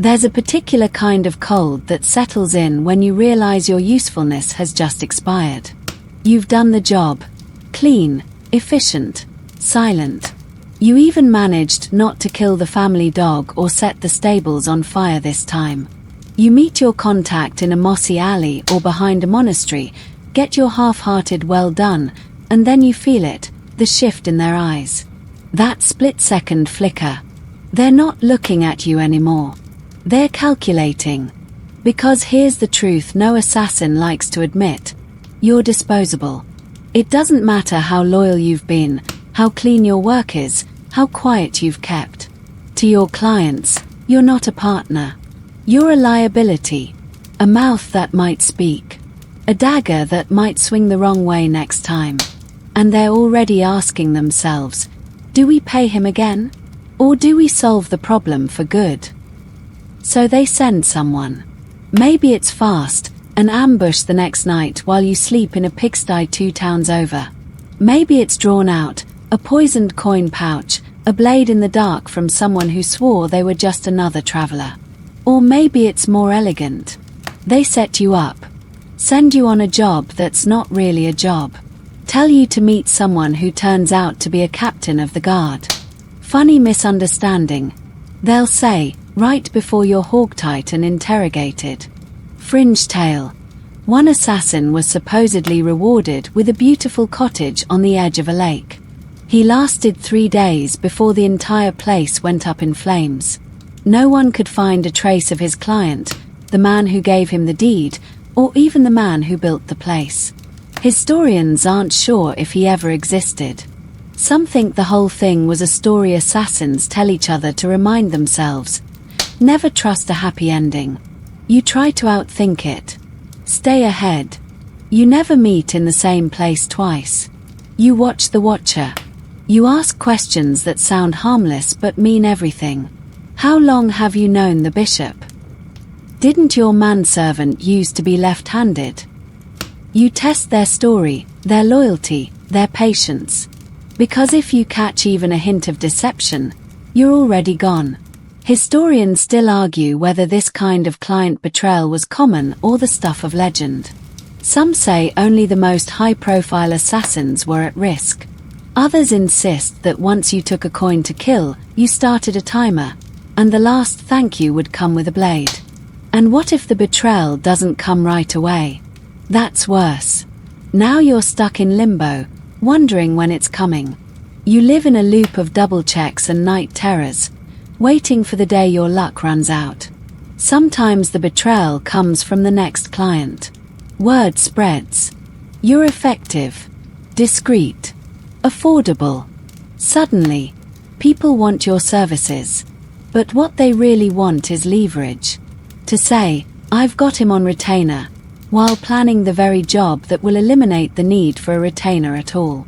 There's a particular kind of cold that settles in when you realize your usefulness has just expired. You've done the job. Clean, efficient, silent. You even managed not to kill the family dog or set the stables on fire this time. You meet your contact in a mossy alley or behind a monastery, get your half-hearted well done, and then you feel it, the shift in their eyes. That split-second flicker. They're not looking at you anymore. They're calculating. Because here's the truth no assassin likes to admit. You're disposable. It doesn't matter how loyal you've been, how clean your work is, how quiet you've kept. To your clients, you're not a partner. You're a liability. A mouth that might speak. A dagger that might swing the wrong way next time. And they're already asking themselves, do we pay him again? Or do we solve the problem for good? So they send someone. Maybe it's fast, an ambush the next night while you sleep in a pigsty 2 towns over. Maybe it's drawn out, a poisoned coin pouch, a blade in the dark from someone who swore they were just another traveler. Or maybe it's more elegant. They set you up. Send you on a job that's not really a job. Tell you to meet someone who turns out to be a captain of the guard. Funny misunderstanding. They'll say, right before you're hogtied and interrogated. Fringe tale. One assassin was supposedly rewarded with a beautiful cottage on the edge of a lake. He lasted 3 days before the entire place went up in flames. No one could find a trace of his client, the man who gave him the deed, or even the man who built the place. Historians aren't sure if he ever existed. Some think the whole thing was a story assassins tell each other to remind themselves. Never trust a happy ending. You try to outthink it. Stay ahead. You never meet in the same place twice. You watch the watcher. You ask questions that sound harmless but mean everything. How long have you known the bishop? Didn't your manservant used to be left-handed? You test their story, their loyalty, their patience. Because if you catch even a hint of deception, you're already gone. Historians still argue whether this kind of client betrayal was common or the stuff of legend. Some say only the most high-profile assassins were at risk. Others insist that once you took a coin to kill, you started a timer, and the last thank you would come with a blade. And what if the betrayal doesn't come right away? That's worse. Now you're stuck in limbo, wondering when it's coming. You live in a loop of double checks and night terrors, waiting for the day your luck runs out. Sometimes the betrayal comes from the next client. Word spreads. You're effective, discreet, affordable. Suddenly, people want your services. But what they really want is leverage. To say, I've got him on retainer, while planning the very job that will eliminate the need for a retainer at all.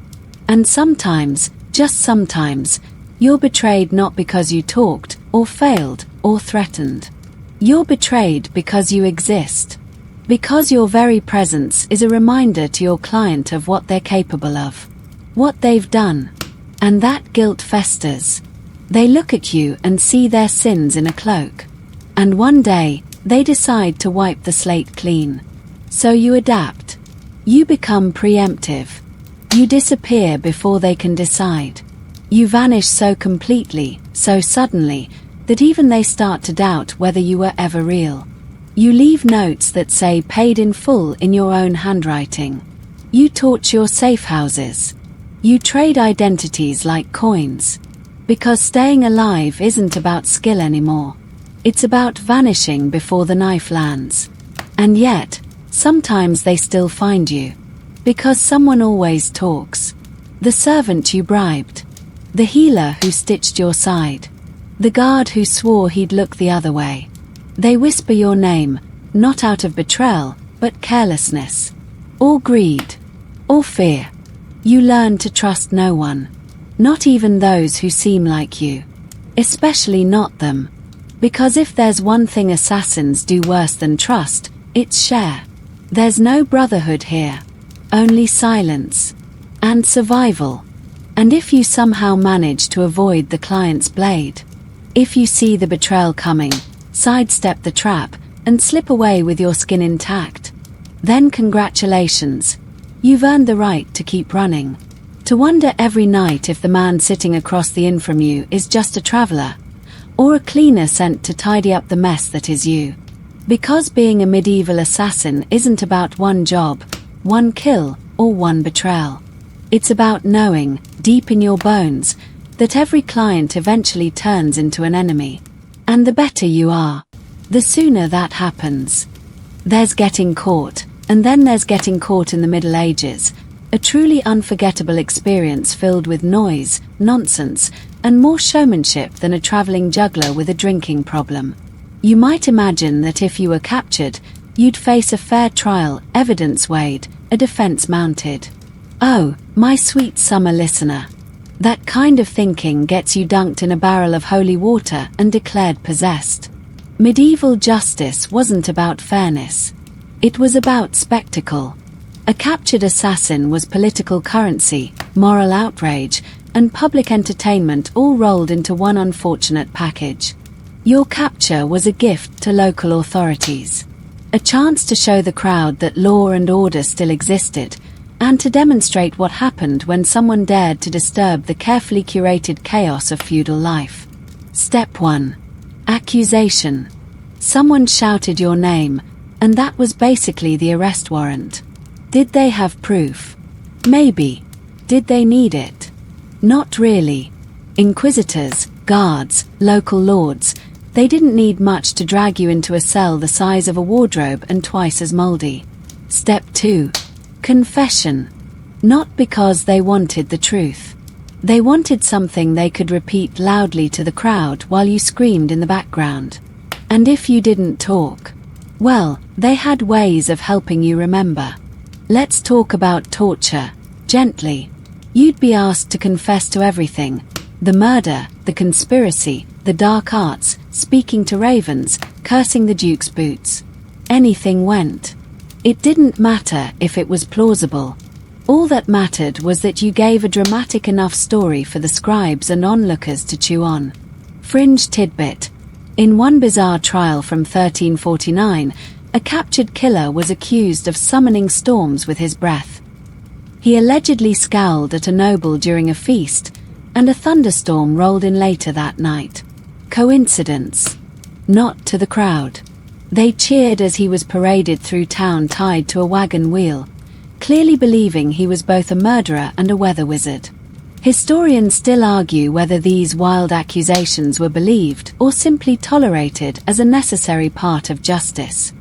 And sometimes, just sometimes, you're betrayed not because you talked, or failed, or threatened. You're betrayed because you exist. Because your very presence is a reminder to your client of what they're capable of. What they've done. And that guilt festers. They look at you and see their sins in a cloak. And one day, they decide to wipe the slate clean. So you adapt. You become preemptive. You disappear before they can decide. You vanish so completely, so suddenly, that even they start to doubt whether you were ever real. You leave notes that say paid in full in your own handwriting. You torch your safe houses. You trade identities like coins. Because staying alive isn't about skill anymore. It's about vanishing before the knife lands. And yet, sometimes they still find you. Because someone always talks. The servant you bribed. The healer who stitched your side. The guard who swore he'd look the other way. They whisper your name, not out of betrayal, but carelessness. Or greed. Or fear. You learn to trust no one. Not even those who seem like you. Especially not them. Because if there's one thing assassins do worse than trust, it's share. There's no brotherhood here. Only silence. And survival. And if you somehow manage to avoid the client's blade, if you see the betrayal coming, sidestep the trap, and slip away with your skin intact. Then congratulations. You've earned the right to keep running. To wonder every night if the man sitting across the inn from you is just a traveler, or a cleaner sent to tidy up the mess that is you. Because being a medieval assassin isn't about one job, one kill, or one betrayal. It's about knowing, deep in your bones, that every client eventually turns into an enemy. And the better you are, the sooner that happens. There's getting caught, and then there's getting caught in the Middle Ages, a truly unforgettable experience filled with noise, nonsense, and more showmanship than a traveling juggler with a drinking problem. You might imagine that if you were captured, you'd face a fair trial, evidence weighed, a defense mounted. Oh, my sweet summer listener. That kind of thinking gets you dunked in a barrel of holy water and declared possessed. Medieval justice wasn't about fairness. It was about spectacle. A captured assassin was political currency, moral outrage, and public entertainment all rolled into one unfortunate package. Your capture was a gift to local authorities. A chance to show the crowd that law and order still existed, and to demonstrate what happened when someone dared to disturb the carefully curated chaos of feudal life. Step 1. Accusation. Someone shouted your name, and that was basically the arrest warrant. Did they have proof? Maybe. Did they need it? Not really. Inquisitors, guards, local lords, they didn't need much to drag you into a cell the size of a wardrobe and twice as moldy. Step 2. Confession. Not because they wanted the truth. They wanted something they could repeat loudly to the crowd while you screamed in the background. And if you didn't talk, well, they had ways of helping you remember. Let's talk about torture, gently. You'd be asked to confess to everything. The murder, the conspiracy, the dark arts, speaking to ravens, cursing the Duke's boots. Anything went. It didn't matter if it was plausible. All that mattered was that you gave a dramatic enough story for the scribes and onlookers to chew on. Fringe tidbit. In one bizarre trial from 1349, a captured killer was accused of summoning storms with his breath. He allegedly scowled at a noble during a feast, and a thunderstorm rolled in later that night. Coincidence? Not to the crowd. They cheered as he was paraded through town tied to a wagon wheel, clearly believing he was both a murderer and a weather wizard. Historians still argue whether these wild accusations were believed or simply tolerated as a necessary part of justice.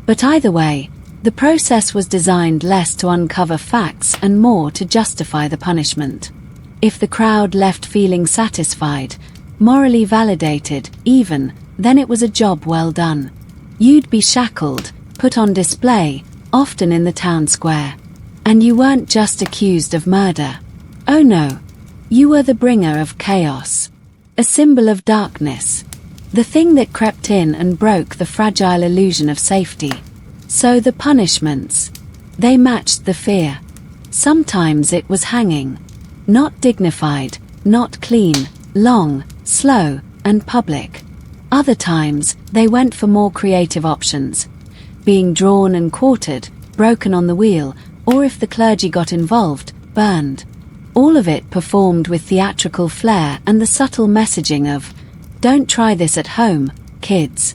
But either way, the process was designed less to uncover facts and more to justify the punishment. If the crowd left feeling satisfied, morally validated, even, then it was a job well done. You'd be shackled, put on display, often in the town square. And you weren't just accused of murder. Oh no. You were the bringer of chaos. A symbol of darkness. The thing that crept in and broke the fragile illusion of safety. So the punishments, they matched the fear. Sometimes it was hanging. Not dignified, not clean, long, slow, and public. Other times, they went for more creative options. Being drawn and quartered, broken on the wheel, or if the clergy got involved, burned. All of it performed with theatrical flair and the subtle messaging of, "Don't try this at home, kids."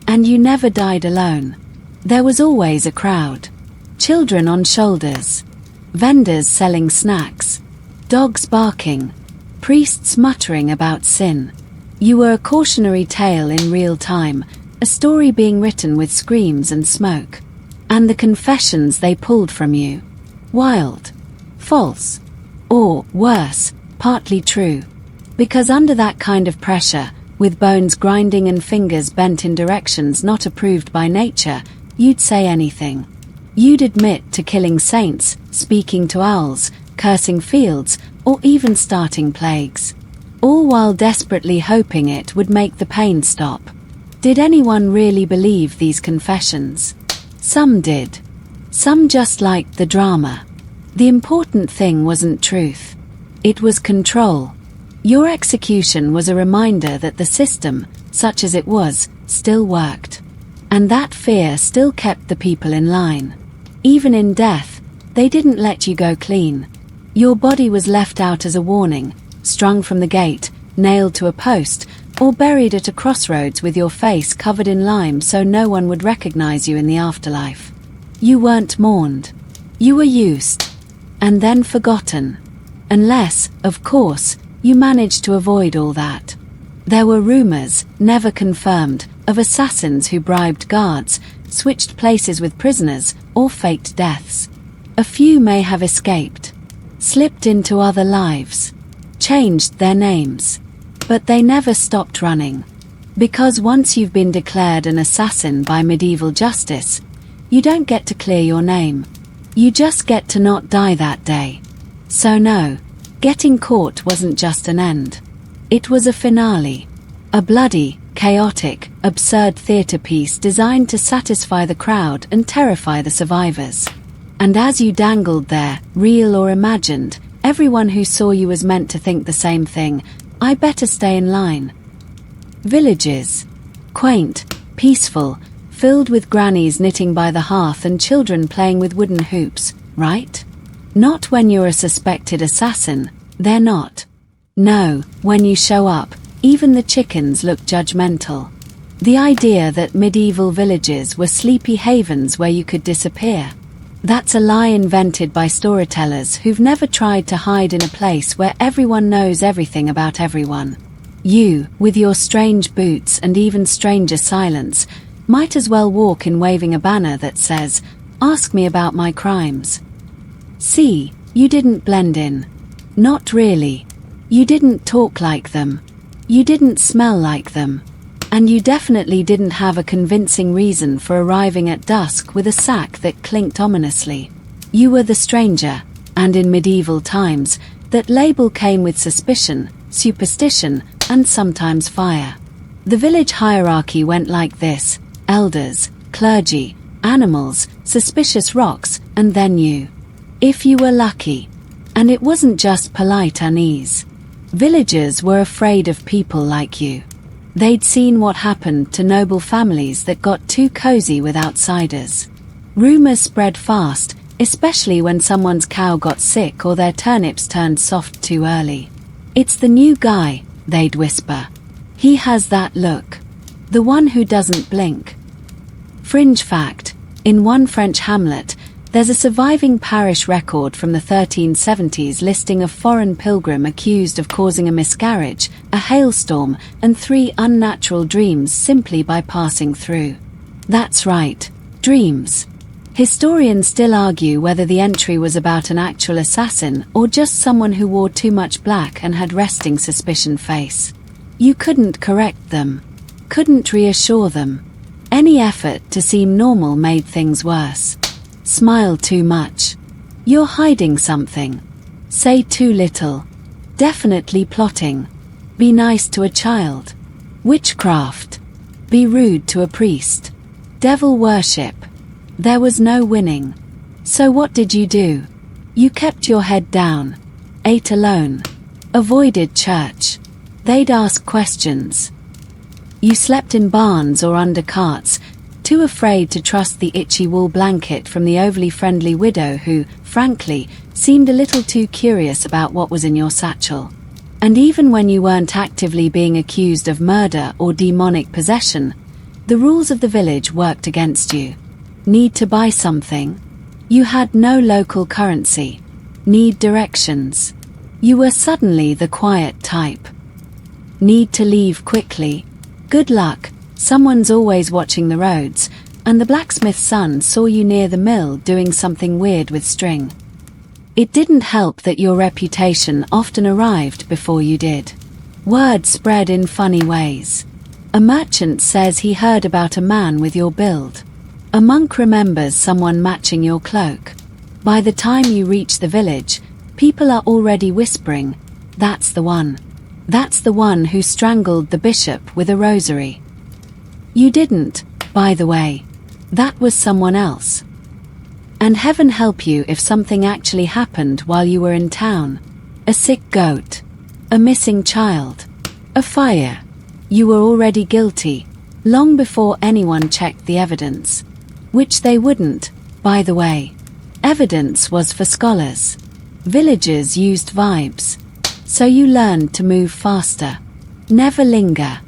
And you never died alone. There was always a crowd. Children on shoulders. Vendors selling snacks. Dogs barking. Priests muttering about sin. You were a cautionary tale in real time, a story being written with screams and smoke. And the confessions they pulled from you. Wild. False. Or, worse, partly true. Because under that kind of pressure, with bones grinding and fingers bent in directions not approved by nature, you'd say anything. You'd admit to killing saints, speaking to owls, cursing fields, or even starting plagues. All while desperately hoping it would make the pain stop. Did anyone really believe these confessions? Some did. Some just liked the drama. The important thing wasn't truth. It was control. Your execution was a reminder that the system, such as it was, still worked. And that fear still kept the people in line. Even in death, they didn't let you go clean. Your body was left out as a warning, strung from the gate, nailed to a post, or buried at a crossroads with your face covered in lime so no one would recognize you in the afterlife. You weren't mourned. You were used. And then forgotten. Unless, of course, you managed to avoid all that. There were rumors, never confirmed, of assassins who bribed guards, switched places with prisoners, or faked deaths. A few may have escaped, slipped into other lives, changed their names. But they never stopped running. Because once you've been declared an assassin by medieval justice, you don't get to clear your name. You just get to not die that day. So no, getting caught wasn't just an end. It was a finale. A bloody, chaotic, absurd theatre piece designed to satisfy the crowd and terrify the survivors. And as you dangled there, real or imagined, everyone who saw you was meant to think the same thing: I better stay in line. Villages. Quaint, peaceful, filled with grannies knitting by the hearth and children playing with wooden hoops, right? Not when you're a suspected assassin, they're not. No, when you show up, even the chickens look judgmental. The idea that medieval villages were sleepy havens where you could disappear. That's a lie invented by storytellers who've never tried to hide in a place where everyone knows everything about everyone. You, with your strange boots and even stranger silence, might as well walk in waving a banner that says, "Ask me about my crimes." See, you didn't blend in. Not really. You didn't talk like them. You didn't smell like them. And you definitely didn't have a convincing reason for arriving at dusk with a sack that clinked ominously. You were the stranger, and in medieval times, that label came with suspicion, superstition, and sometimes fire. The village hierarchy went like this: elders, clergy, animals, suspicious rocks, and then you. If you were lucky. And it wasn't just polite unease. Villagers were afraid of people like you. They'd seen what happened to noble families that got too cozy with outsiders. Rumors spread fast, especially when someone's cow got sick or their turnips turned soft too early. "It's the new guy," they'd whisper. "He has that look. The one who doesn't blink." Fringe fact: in one French hamlet, there's a surviving parish record from the 1370s listing a foreign pilgrim accused of causing a miscarriage, a hailstorm, and 3 unnatural dreams simply by passing through. That's right, dreams. Historians still argue whether the entry was about an actual assassin or just someone who wore too much black and had resting suspicion face. You couldn't correct them. Couldn't reassure them. Any effort to seem normal made things worse. Smile too much. You're hiding something. Say too little. Definitely plotting. Be nice to a child. Witchcraft. Be rude to a priest. Devil worship. There was no winning. So what did you do? You kept your head down. Ate alone. Avoided church. They'd ask questions. You slept in barns or under carts, too afraid to trust the itchy wool blanket from the overly friendly widow who, frankly, seemed a little too curious about what was in your satchel. And even when you weren't actively being accused of murder or demonic possession, the rules of the village worked against you. Need to buy something? You had no local currency. Need directions? You were suddenly the quiet type. Need to leave quickly? Good luck. Someone's always watching the roads, and the blacksmith's son saw you near the mill doing something weird with string. It didn't help that your reputation often arrived before you did. Word spread in funny ways. A merchant says he heard about a man with your build. A monk remembers someone matching your cloak. By the time you reach the village, people are already whispering, "That's the one. That's the one who strangled the bishop with a rosary." You didn't, by the way. That was someone else. And heaven help you if something actually happened while you were in town. A sick goat. A missing child. A fire. You were already guilty. long before anyone checked the evidence. Which they wouldn't, by the way. Evidence was for scholars. Villagers used vibes. So you learned to move faster. Never linger.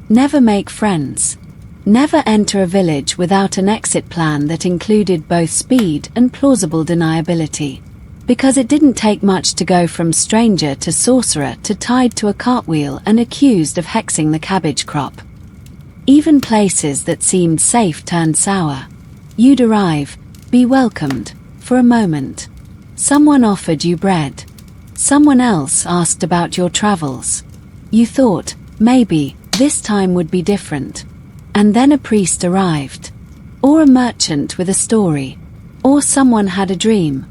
Never make friends. Never enter a village without an exit plan that included both speed and plausible deniability. Because it didn't take much to go from stranger to sorcerer to tied to a cartwheel and accused of hexing the cabbage crop. Even places that seemed safe turned sour. You'd arrive, be welcomed, for a moment. Someone offered you bread. Someone else asked about your travels. You thought, maybe, this time would be different. And then a priest arrived. Or a merchant with a story. Or someone had a dream.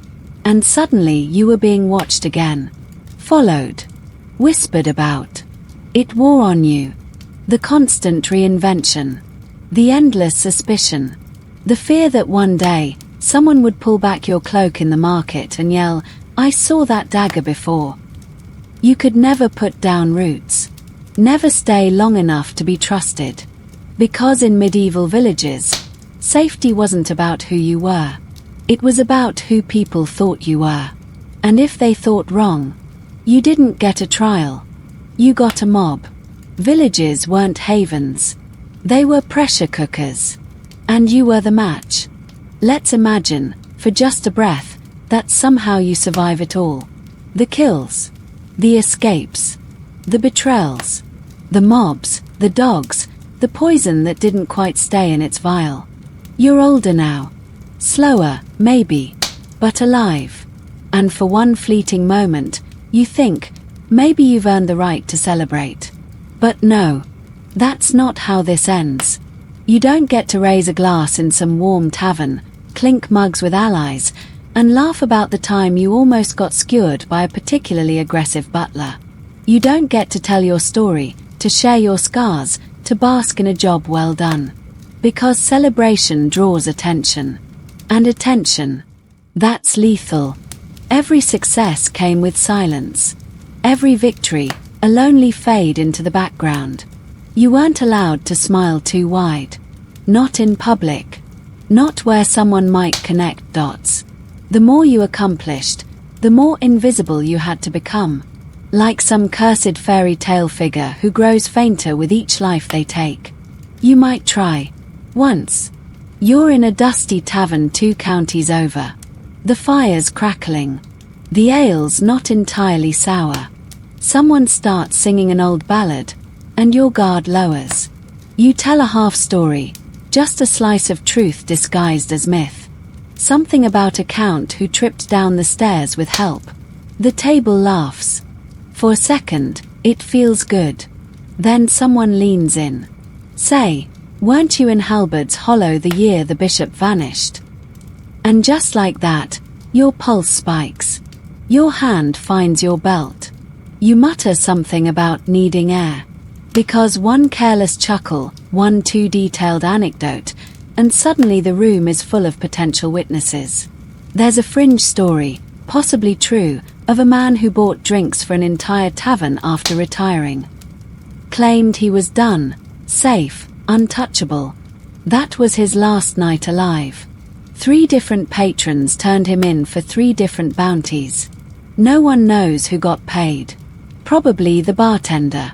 And suddenly you were being watched again. Followed. Whispered about. It wore on you. The constant reinvention. The endless suspicion. The fear that one day, someone would pull back your cloak in the market and yell, "I saw that dagger before." You could never put down roots. Never stay long enough to be trusted. Because in medieval villages, safety wasn't about who you were. It was about who people thought you were. And if they thought wrong, you didn't get a trial. You got a mob. Villages weren't havens. They were pressure cookers. And you were the match. Let's imagine, for just a breath, that somehow you survive it all. The kills. The escapes. The betrayals. The mobs, the dogs, the poison that didn't quite stay in its vial. You're older now. Slower, maybe, but alive. And for one fleeting moment, you think, maybe you've earned the right to celebrate. But no, that's not how this ends. You don't get to raise a glass in some warm tavern, clink mugs with allies, and laugh about the time you almost got skewered by a particularly aggressive butler. You don't get to tell your story, to share your scars, to bask in a job well done. Because celebration draws attention. And attention. That's lethal. Every success came with silence. Every victory, a lonely fade into the background. You weren't allowed to smile too wide. Not in public. Not where someone might connect dots. The more you accomplished, the more invisible you had to become. Like some cursed fairy tale figure who grows fainter with each life they take. You might try. Once. You're in a dusty tavern 2 counties over. The fire's crackling. The ale's not entirely sour. Someone starts singing an old ballad, and your guard lowers. You tell a half story, just a slice of truth disguised as myth. Something about a count who tripped down the stairs with help. The table laughs. For a second, it feels good. Then someone leans in. Say, weren't you in Halberd's Hollow the year the bishop vanished? And just like that, your pulse spikes. Your hand finds your belt. You mutter something about needing air. Because one careless chuckle, one too detailed anecdote, and suddenly the room is full of potential witnesses. There's a fringe story, possibly true, of a man who bought drinks for an entire tavern after retiring. Claimed he was done, safe, untouchable. That was his last night alive. 3 different patrons turned him in for 3 different bounties. No one knows who got paid. Probably the bartender.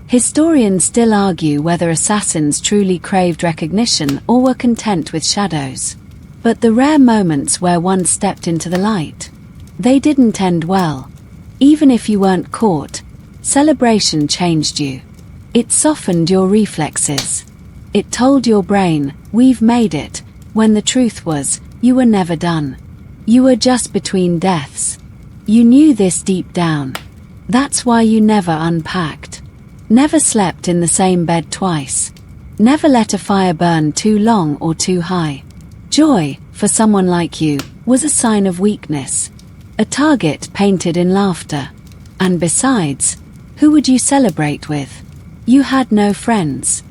Historians still argue whether assassins truly craved recognition or were content with shadows. But the rare moments where one stepped into the light, they didn't end well. Even if you weren't caught, celebration changed you. It softened your reflexes. It told your brain, we've made it, when the truth was, you were never done. You were just between deaths. You knew this deep down. That's why you never unpacked. Never slept in the same bed twice. Never let a fire burn too long or too high. Joy, for someone like you, was a sign of weakness. A target painted in laughter. And besides, who would you celebrate with? You had no friends.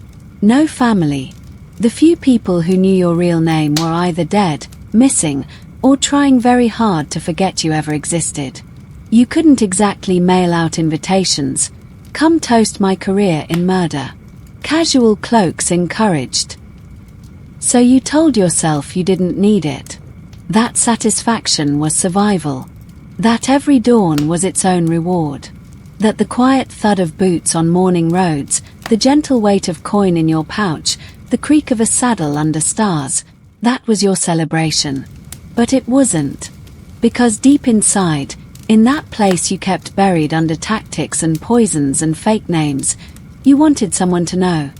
No family. The few people who knew your real name were either dead, missing, or trying very hard to forget you ever existed. You couldn't exactly mail out invitations. Come toast my career in murder. Casual cloaks encouraged. So you told yourself you didn't need it. That satisfaction was survival. That every dawn was its own reward. That the quiet thud of boots on morning roads, the gentle weight of coin in your pouch, the creak of a saddle under stars, that was your celebration. But it wasn't. Because deep inside, in that place you kept buried under tactics and poisons and fake names, you wanted someone to know.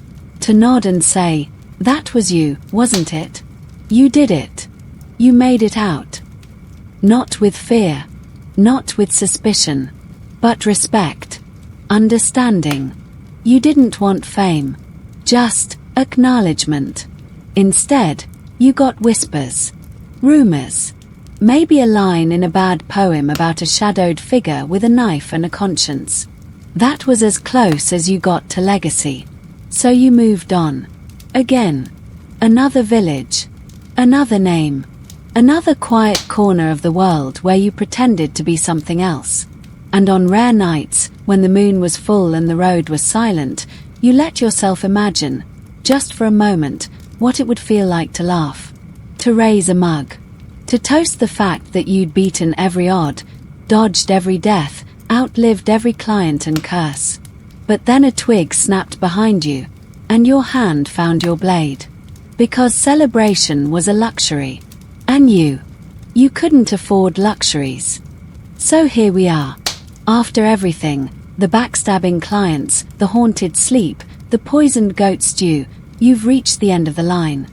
To nod and say, that was you, wasn't it? You did it. You made it out. Not with fear. Not with suspicion. But respect. Understanding. You didn't want fame. Just acknowledgement. Instead, you got whispers. Rumors. Maybe a line in a bad poem about a shadowed figure with a knife and a conscience. That was as close as you got to legacy. So you moved on. Again. Another village. Another name. Another quiet corner of the world where you pretended to be something else. And on rare nights, when the moon was full and the road was silent, you let yourself imagine, just for a moment, what it would feel like to laugh. To raise a mug. To toast the fact that you'd beaten every odd, dodged every death, outlived every client and curse. But then a twig snapped behind you, and your hand found your blade. Because celebration was a luxury. And you couldn't afford luxuries. So here we are. After everything, the backstabbing clients, the haunted sleep, the poisoned goat stew, you've reached the end of the line.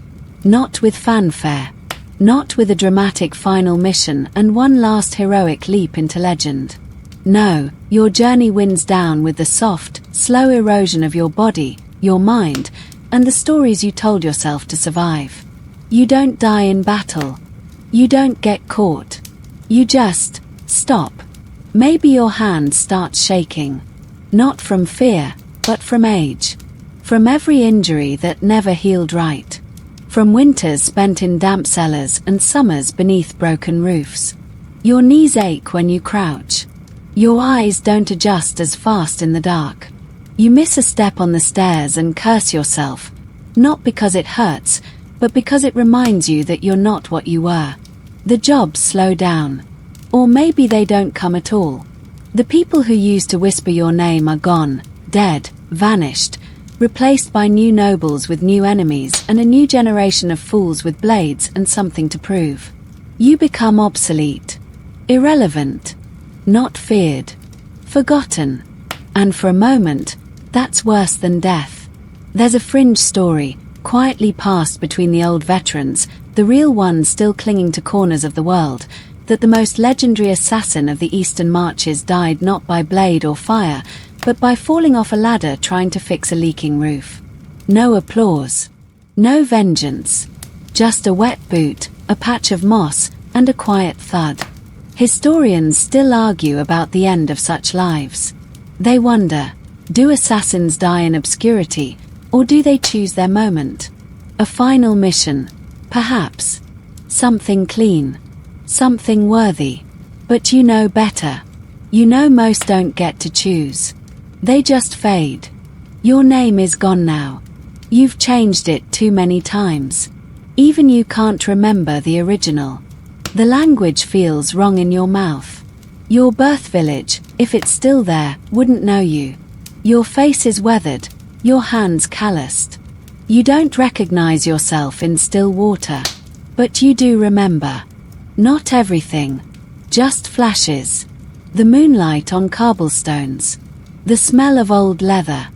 Not with fanfare. Not with a dramatic final mission and one last heroic leap into legend. No, your journey winds down with the soft, slow erosion of your body, your mind, and the stories you told yourself to survive. You don't die in battle. You don't get caught. You just stop. Maybe your hand starts shaking. Not from fear, but from age. From every injury that never healed right. From winters spent in damp cellars and summers beneath broken roofs. Your knees ache when you crouch. Your eyes don't adjust as fast in the dark. You miss a step on the stairs and curse yourself, not because it hurts, but because it reminds you that you're not what you were. The jobs slow down. Or maybe they don't come at all. The people who used to whisper your name are gone, dead, vanished, replaced by new nobles with new enemies and a new generation of fools with blades and something to prove. You become obsolete, irrelevant, not feared, forgotten. And for a moment, that's worse than death. There's a fringe story, quietly passed between the old veterans, the real ones still clinging to corners of the world, that the most legendary assassin of the Eastern Marches died not by blade or fire, but by falling off a ladder trying to fix a leaking roof. No applause. No vengeance. Just a wet boot, a patch of moss, and a quiet thud. Historians still argue about the end of such lives. They wonder, do assassins die in obscurity, or do they choose their moment? A final mission, perhaps. Something clean. Something worthy. But you know better. You know most don't get to choose. They just fade. Your name is gone now. You've changed it too many times. Even you can't remember the original. The language feels wrong in your mouth. Your birth village, if it's still there, wouldn't know you. Your face is weathered, your hands calloused. You don't recognize yourself in still water. But you do remember. Not everything. Just flashes. The moonlight on cobblestones. The smell of old leather.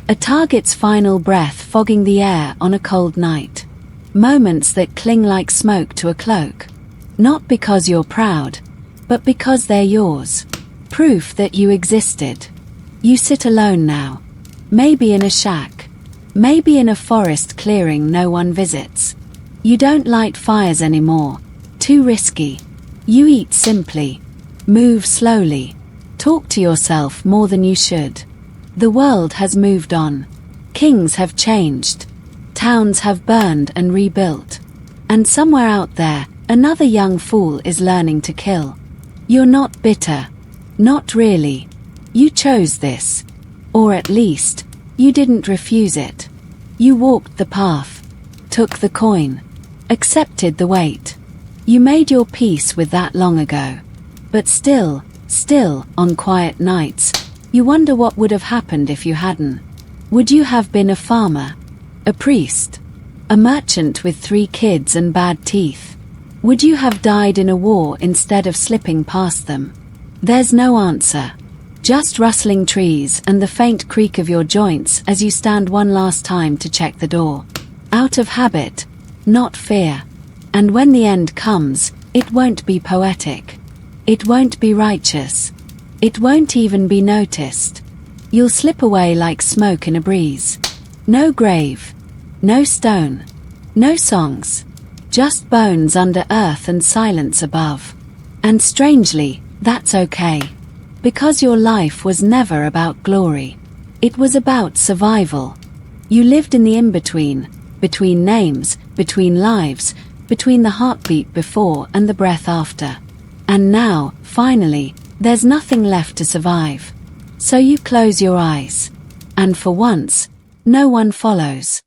A target's final breath fogging the air on a cold night. Moments that cling like smoke to a cloak. Not because you're proud, but because they're yours. Proof that you existed. You sit alone now. Maybe in a shack. Maybe in a forest clearing no one visits. You don't light fires anymore. Too risky. You eat simply. Move slowly. Talk to yourself more than you should. The world has moved on. Kings have changed. Towns have burned and rebuilt. And somewhere out there, another young fool is learning to kill. You're not bitter. Not really. You chose this. Or at least, You didn't refuse it. You walked the path, took the coin, accepted the weight. You made your peace with that long ago. But still, on quiet nights, you wonder what would have happened if you hadn't. Would you have been a farmer? A priest? A merchant with 3 kids and bad teeth? Would you have died in a war instead of slipping past them? There's no answer. Just rustling trees and the faint creak of your joints as you stand one last time to check the door. Out of habit, not fear. And when the end comes, it won't be poetic. It won't be righteous. It won't even be noticed. You'll slip away like smoke in a breeze. No grave. No stone. No songs. Just bones under earth and silence above. And strangely, that's okay. Because your life was never about glory. It was about survival. You lived in the in-between, between names, between lives, between the heartbeat before and the breath after. And now, finally, there's nothing left to survive. So you close your eyes. And for once, no one follows.